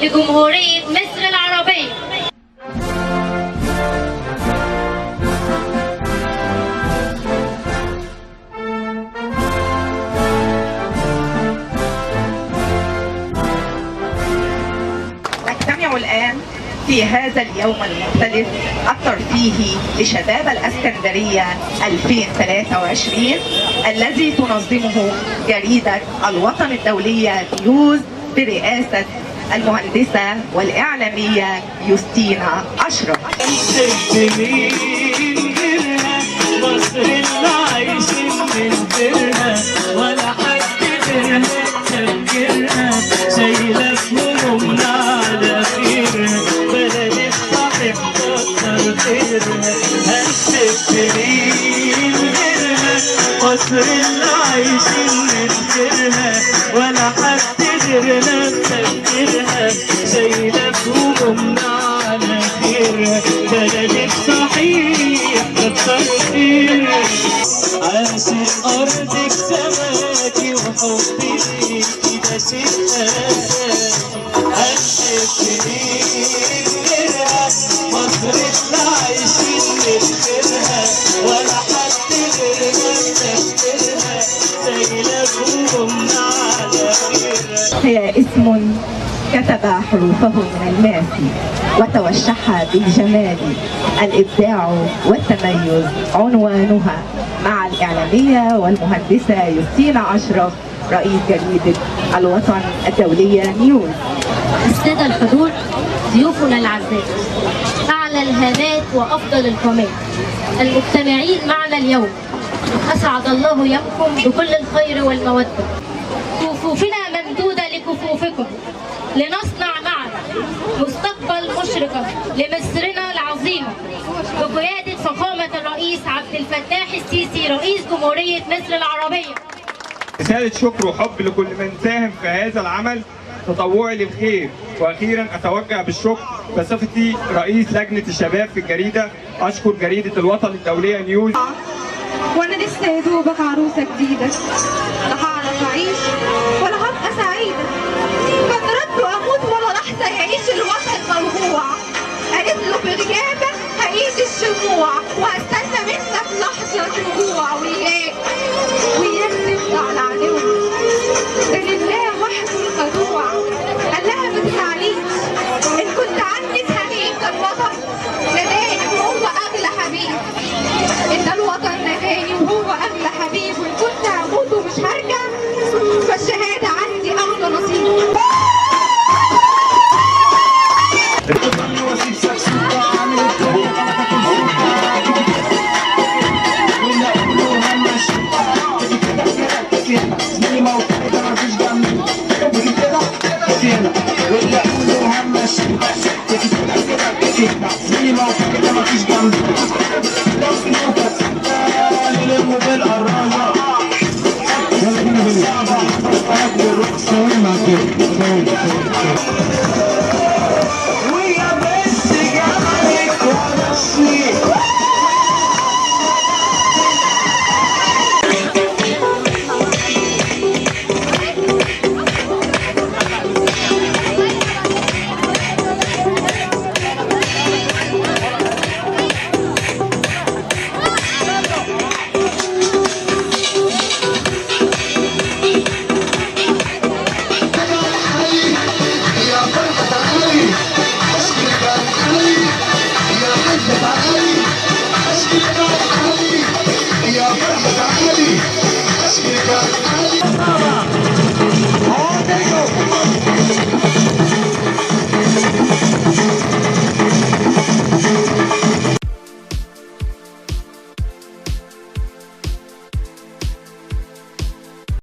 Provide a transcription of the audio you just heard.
لجمهورية مصر العربية. نجتمع الآن في هذا اليوم المختلف الترفيهي لشباب الإسكندرية 2023 الذي تنظمه جريدة الوطن الدولية نيوز برئاسة المهندسة والإعلامية يوستينا أشرف. مصر اللي عايشين من غيرها ولا حد غيرها تفكرها، شايلة همومنا على خيرها، بلد الصحيح كتر خيرها، هنسيب غيرها. مصر اللي عايشين من غيرها ولا حد غيرنا تفكرها، شايلة همومنا على خيرها، بلد الصحيح كتر خيرها. عاشق أرضك سماكي وحبي ليكي ده شيء أساسي، هنسيب غيرها. مصر اللي عايشين من غيرها ولا حد غيرنا تفكرها، شايلة همومنا على خيرها. هي اسم كتب حروفه من الماسي وتوشح بالجمال، الإبداع والتميز عنوانها، مع الإعلامية والمهندسة يوستينا أشرف رئيس جريدة الوطن الدولية نيوز. السادة الحضور، ضيوفنا الأعزاء، أعلى الهامات وأفضل القامات المجتمعين معنا اليوم، أسعد الله يومكم بكل الخير والمودة. كفوفنا ممدودة لكفوفكم لنصنع معا مستقبل مشرقة لمصرنا العظيمة بقيادة فخامة الرئيس عبد الفتاح السيسي رئيس جمهورية مصر العربية. رسالة شكر وحب لكل من ساهم في هذا العمل تطوعي للخير. واخيرا اتوجه بالشكر بصفتي رئيس لجنة الشباب في الجريدة، اشكر جريدة الوطن الدولية نيوز. وانا لسه يا دوبك عروسه جديده، لا هعرف اعيش ولا هبقى سعيده، قدرت اموت ولا لحظه يعيش الوطن موجوع، قالت له بغيابك هعيش الشموع، وهستنى منك لحظه رجوع، وياك تطلع العدو، ده لله وحده الخضوع. قال لها ما تزعليش، ان كنت عني تهنيك الوطن ناداني وهو اغلى حبيب، ان الوطن ناداني وهو اغلى حبيب، وان كنت هموت ومش هرجع فالشهاده عندي اغلى نصيب. يلا بينا